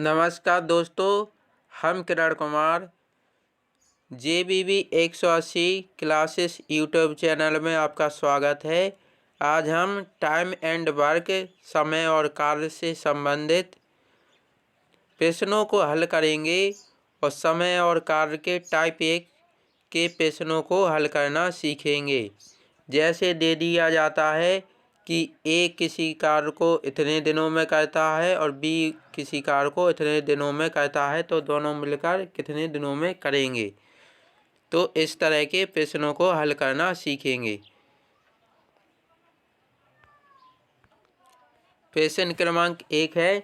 नमस्कार दोस्तों, हम Kiran Kumar JBB 180 classes YouTube channel में आपका स्वागत है। आज हम टाइम एंड वर्क समय और कार्य से संबंधित प्रश्नों को हल करेंगे और समय और कार्य के टाइप 1 के प्रश्नों को हल करना सीखेंगे। जैसे दे दिया जाता है कि ए किसी कार्य को इतने दिनों में करता है और बी किसी कार्य को इतने दिनों में करता है, तो दोनों मिलकर कितने दिनों में करेंगे। तो इस तरह के प्रश्नों को हल करना सीखेंगे। प्रश्न क्रमांक 1 है,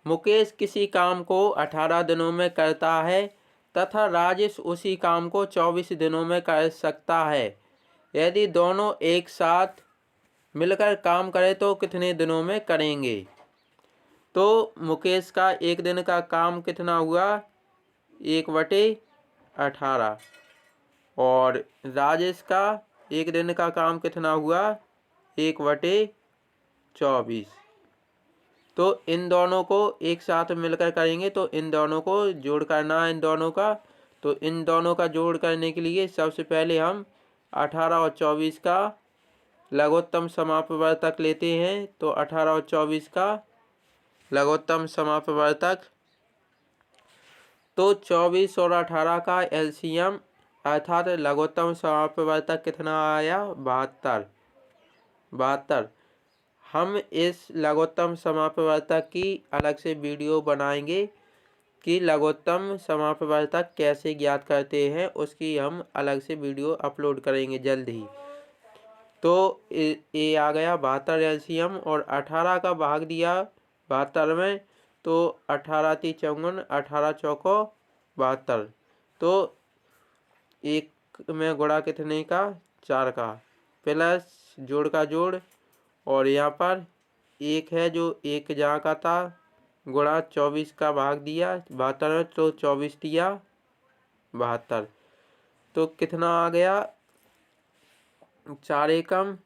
मुकेश किसी काम को 18 दिनों में करता है तथा राजेश उसी काम को 24 दिनों में कर सकता है। यदि दोनों एक साथ मिलकर काम करें तो कितने दिनों में करेंगे। तो मुकेश का एक दिन का काम कितना हुआ, 1/18, और राजेश का एक दिन का काम कितना हुआ, 1/24। तो इन दोनों को एक साथ मिलकर करेंगे तो इन दोनों को जोड़ करना है इन दोनों का। तो इन दोनों का जोड़ करने के लिए सबसे पहले हम 18 और 24 का लघुत्तम समापवर्तक लेते हैं। तो 18 और 24 का लघुत्तम समापवर्तक, तो 24 और 18 का एलसीएम अर्थात लघुत्तम समापवर्तक कितना आया, 72। हम इस लघुत्तम समापवर्तक की अलग से वीडियो बनाएंगे कि लघुत्तम समापवर्तक कैसे ज्ञात करते हैं, उसकी हम अलग से वीडियो अपलोड करेंगे जल्द ही। तो ये आ गया 72 एलसीएम, और 18 का भाग दिया 72 में, तो 18 × 3 = 18 चौको 72। तो एक में गुणा कितने का, 4 का, प्लस जोड़ का जोड़, और यहाँ पर एक है जो एक जहाँ का था, गुणा 24 का भाग दिया 72 में, तो 24 दिया 72। तो कितना आ गया, 4 एकम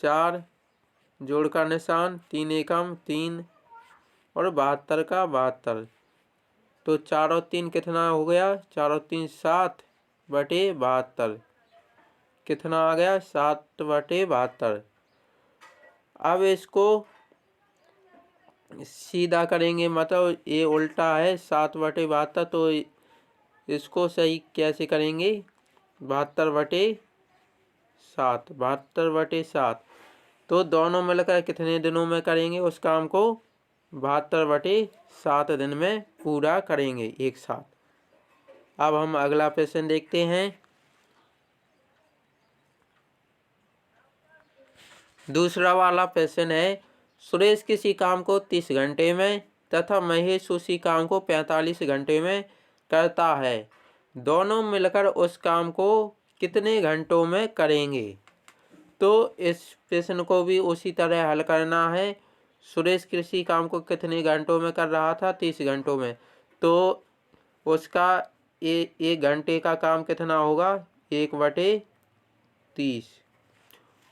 4, जोड़ का निशान 3 एकम 3, और 72 का 72। तो 4 और 3 कितना हो गया, 4 और 3 7/72, कितना आ गया, 7/72। अब इसको सीधा करेंगे, मतलब ये उल्टा है 7/72, तो इसको सही कैसे करेंगे, 72/7। तो दोनों मिलकर कितने दिनों में करेंगे उस काम को, 72/7 दिन में पूरा करेंगे एक साथ। अब हम अगला प्रश्न देखते हैं। दूसरा वाला प्रश्न है, सुरेश किसी काम को 30 घंटे में तथा महेश उसी काम को 45 घंटे में करता है। दोनों मिलकर उस काम को कितने घंटों में करेंगे। तो इस प्रश्न को भी उसी तरह हल करना है। सुरेश किसी काम को कितने घंटों में कर रहा था, 30 घंटों में, तो उसका एक घंटे का काम कितना होगा, 1/30,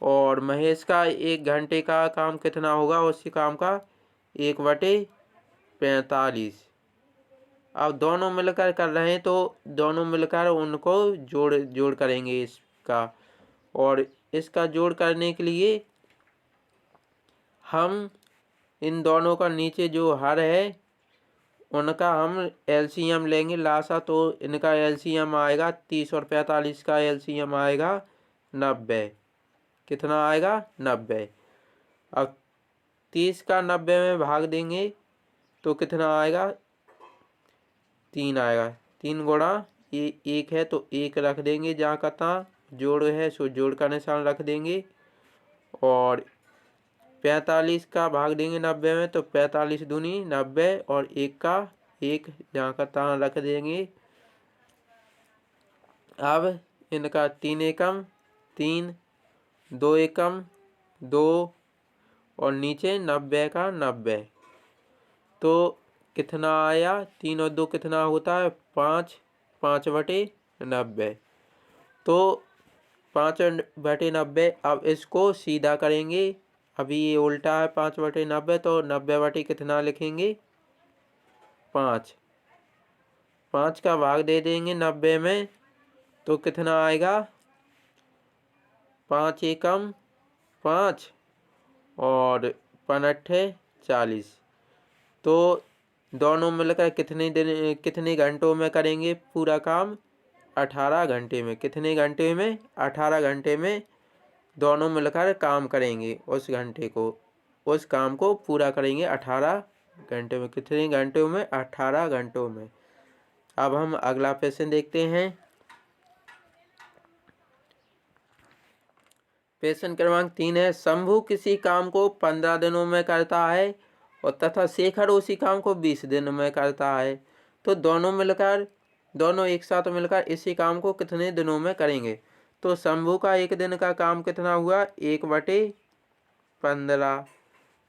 और महेश का एक घंटे का काम कितना होगा, उसी काम का 1/45। अब दोनों मिलकर कर रहे हैं तो दोनों मिलकर उनको जोड़ करेंगे इसका, और इसका जोड़ करने के लिए हम इन दोनों का नीचे जो हर है उनका हम एलसीएम लेंगे लासा। तो इनका एलसीएम आएगा 30 और 45 का एलसीएम आएगा 90। कितना आएगा, 90। अब 30 का 90 में भाग देंगे तो कितना आएगा, 3 आएगा। 3 गुणा ये 1 है तो 1 रख देंगे, जहाँ का तहाँ जोड़ है सो जोड़ का निशान रख देंगे, और 45 का भाग देंगे 90 में, तो 45 दूनी 90, और 1 का 1 जहाँ का तहाँ रख देंगे। अब इनका 3 एकम 3, 2 एकम 2, और नीचे 90 का 90। तो कितना आया, 3 और 2 कितना होता है, 5, 5/90। तो 5/90। अब इसको सीधा करेंगे, अभी ये उल्टा है 5/90, तो 90 कितना लिखेंगे, 5। 5 का भाग दे देंगे 90 में तो कितना आएगा, 5 एकम 5 और 5 40। तो दोनों मिलकर कितने घंटों में करेंगे पूरा काम, 18 घंटे में। कितने घंटे में, 18 घंटे में दोनों मिलकर काम करेंगे। उस काम को पूरा करेंगे 18 घंटे में। कितने घंटों में, 18 घंटों में। अब हम अगला प्रश्न देखते हैं। प्रश्न क्रमांक 3 है, शंभू किसी काम को 15 दिनों में करता है और तथा शेखर उसी काम को 20 दिन में करता है। तो दोनों एक साथ मिलकर इसी काम को कितने दिनों में करेंगे। तो शंभू का एक दिन का काम कितना हुआ, 1/15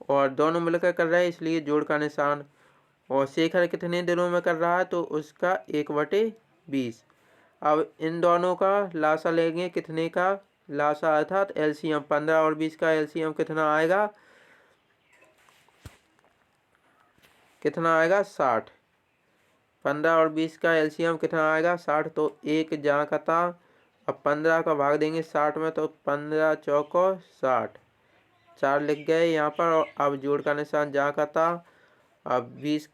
और दोनों मिलकर कर रहे हैं इसलिए जोड़ का निशान। और शेखर कितने दिनों में कर रहा है, तो उसका 1/20। अब इन दोनों का लासा लेंगे, कितने का लासा अर्थात एलसीएम। 15 और 20 का एलसीएम कितना आएगा, 60। 15 और 20 का एलसीएम कितना आएगा, 60। तो एक जहाँ का था, अब 15 का भाग देंगे 60 में तो 15 चौको 60, 4 लिख गए यहाँ पर। और अब जोड़ का निशान जहाँ का था, अब 20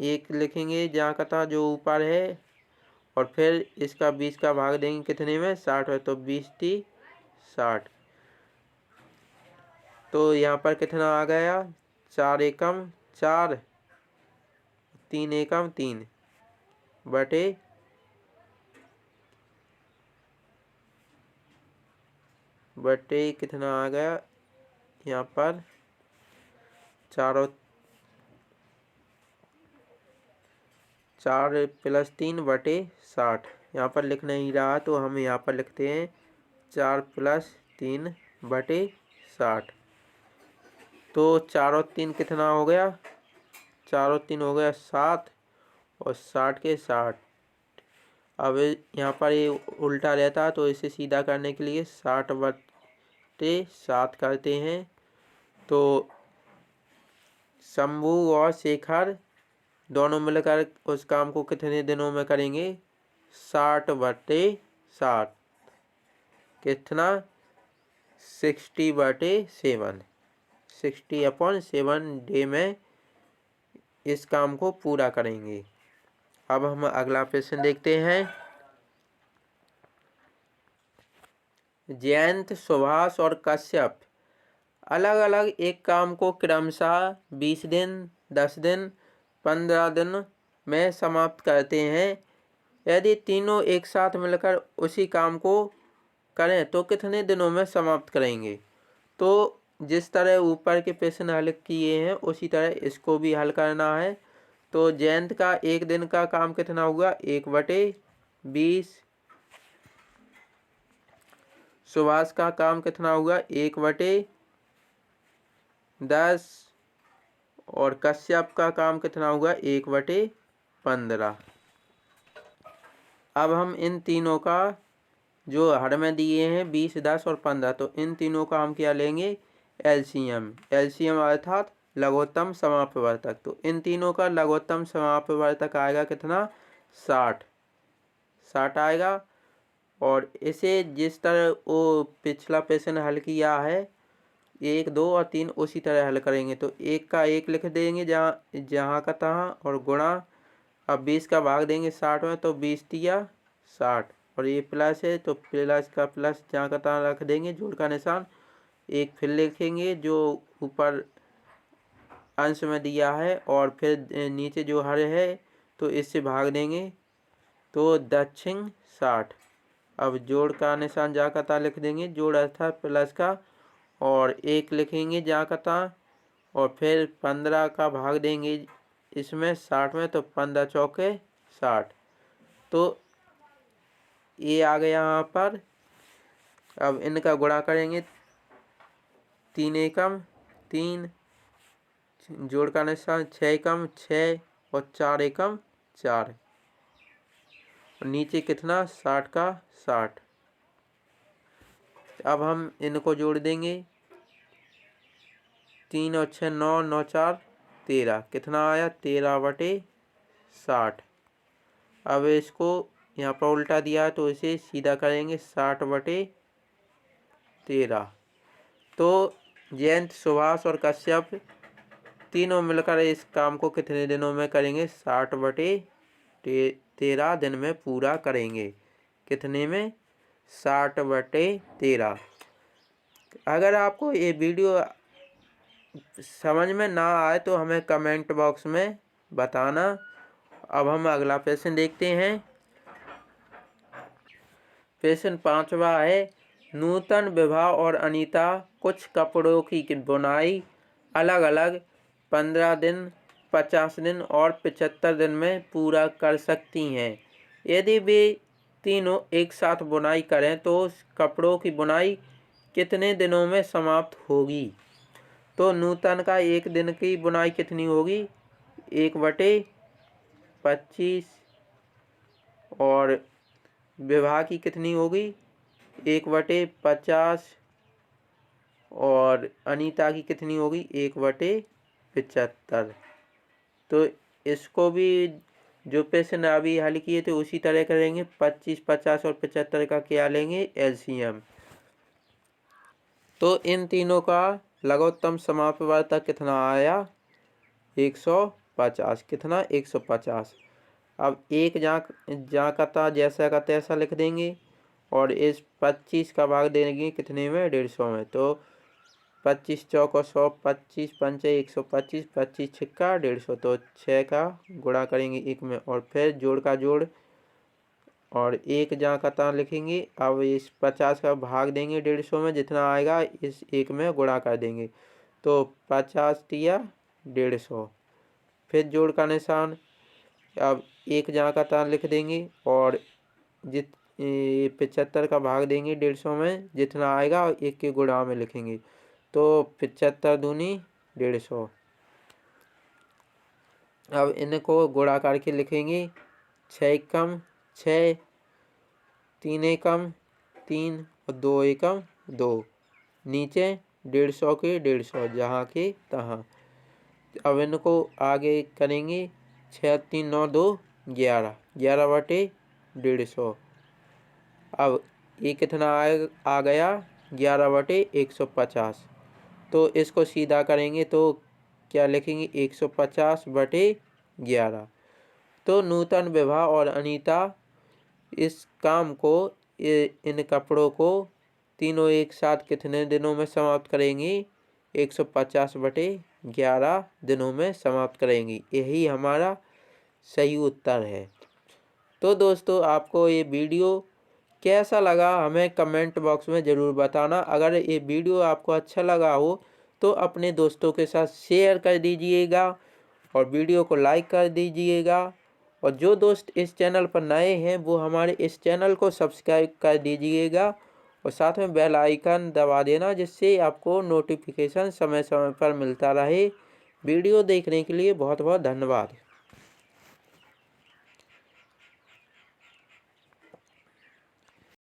एक लिखेंगे जहाँ का था जो ऊपर है, और फिर इसका 20 का भाग देंगे कितने में, 60 में। तो 20 थी 60। तो यहाँ पर कितना आ गया, 4 एकम 4, 3 एकम 3 बटे कितना आ गया यहाँ पर, 4 + 3 बटे 60। यहाँ पर लिख नहीं रहा तो हम यहाँ पर लिखते हैं 4 + 3 बटे 60। तो 4 और 3 कितना हो गया, 4 और 3 हो गया 7 और 60 के 60। अब यहाँ पर ये उल्टा रहता है तो इसे सीधा करने के लिए 60/7 करते हैं। तो शंभू और शेखर दोनों मिलकर उस काम को कितने दिनों में करेंगे, 60/7। कितना, 60/7, 60/7 डे में इस काम को पूरा करेंगे। अब हम अगला प्रश्न देखते हैं। जयंत, सुभाष और कश्यप अलग अलग एक काम को क्रमशः 20 दिन, 10 दिन, 15 दिन में समाप्त करते हैं। यदि तीनों एक साथ मिलकर उसी काम को करें तो कितने दिनों में समाप्त करेंगे। तो जिस तरह ऊपर के प्रश्न हल किए हैं उसी तरह इसको भी हल करना है। तो जयंत का एक दिन का काम कितना हुआ, 1/20। सुभाष का काम कितना हुआ, 1/10 और कश्यप का काम कितना हुआ, 1/15। अब हम इन तीनों का जो हर में दिए हैं 20, 10 और 15, तो इन तीनों का हम क्या लेंगे, एलसीएम। एलसीएम अर्थात लघुत्तम समापवर्तक। तो इन तीनों का लघुत्तम समापवर्तक आएगा कितना, 60 आएगा। और इसे जिस तरह वो पिछला प्रश्न हल किया है 1, 2 और 3 उसी तरह हल करेंगे। तो 1 का 1 लिख देंगे जहाँ का तहाँ और गुणा। अब 20 का भाग देंगे 60 में तो 20 दिया 60 और ये प्लस है तो प्लस का प्लस जहाँ का तहाँ रख देंगे, जोड़ का निशान। एक फिर लिखेंगे जो ऊपर अंश में दिया है और फिर नीचे जो हर है तो इससे भाग देंगे तो दक्षिण 60। अब जोड़ का निशान जहाँ का तहाँ लिख देंगे, जोड़ अर्थात प्लस का, और 1 लिखेंगे जहाँ का तहाँ और फिर 15 का भाग देंगे इसमें 60 में तो 15 चौके 60। तो ये आ गया यहाँ पर। अब इनका गुणा करेंगे, 3 एकम 3, जोड़ का निशान 6 एकम 6 और 4 एकम 4 और नीचे कितना, 60 का 60। अब हम इनको जोड़ देंगे, 3 और 6 9, 9 4 13, कितना आया, 13/13। 60। अब इसको यहाँ पर उल्टा दिया तो इसे सीधा करेंगे 60/13। तो जयंत, सुभाष और कश्यप तीनों मिलकर इस काम को कितने दिनों में करेंगे? 60/13 दिन में पूरा करेंगे। कितने में? 60/13। अगर आपको ये वीडियो समझ में ना आए तो हमें कमेंट बॉक्स में बताना। अब हम अगला प्रश्न देखते हैं। प्रश्न 5वां है, नूतन, विभा और अनीता कुछ कपड़ों की बुनाई अलग अलग 15 दिन, 50 दिन और 75 दिन में पूरा कर सकती हैं। यदि वे तीनों एक साथ बुनाई करें तो उस कपड़ों की बुनाई कितने दिनों में समाप्त होगी? तो नूतन का एक दिन की बुनाई कितनी होगी? 1/25। और विभा की कितनी होगी? 1/50। और अनीता की कितनी होगी? 1/75। तो इसको भी जो प्रश्न अभी हल किए थे उसी तरह करेंगे। 25, 50 और 75 का क्या लेंगे? एलसीएम। तो इन तीनों का लघुत्तम समापवर्तक कितना आया? 150। कितना? 150। अब एक जाकता जैसा का तैसा लिख देंगे और इस 25 का भाग देंगे कितने में? 150 में। तो 25 चौको 100, 25 पंचे 125, 25 छिक्का 150। तो 6 का गुणा करेंगे 1 में और फिर जोड़ का जोड़ और एक जाकता लिखेंगे। अब इस 50 का भाग देंगे 150 में, जितना आएगा इस 1 में गुणा कर देंगे। तो 50 तिया 150, फिर जोड़ का निशान। अब एक जाकता लिख देंगे और 75 का भाग देंगे 150 में, जितना आएगा 1 के गुणा में लिखेंगे। तो 75 दूनी 150। अब इनको गुणा करके लिखेंगे 6 एकम 6, 3 एकम 3 और 2 एकम 2। नीचे 150 के 150 जहाँ के तहाँ। अब इनको आगे करेंगे 6 3 9 2 11, 11/150। अब ये कितना आ गया? 11/150। तो इसको सीधा करेंगे तो क्या लिखेंगे? 150/11। तो नूतन, विभा और अनीता इस काम को, इन कपड़ों को तीनों एक साथ कितने दिनों में समाप्त करेंगी? 150/11 दिनों में समाप्त करेंगी। यही हमारा सही उत्तर है। तो दोस्तों, आपको ये वीडियो कैसा लगा हमें कमेंट बॉक्स में ज़रूर बताना। अगर ये वीडियो आपको अच्छा लगा हो तो अपने दोस्तों के साथ शेयर कर दीजिएगा और वीडियो को लाइक कर दीजिएगा। और जो दोस्त इस चैनल पर नए हैं वो हमारे इस चैनल को सब्सक्राइब कर दीजिएगा और साथ में बेल आइकन दबा देना, जिससे आपको नोटिफिकेशन समय समय पर मिलता रहे। वीडियो देखने के लिए बहुत बहुत धन्यवाद।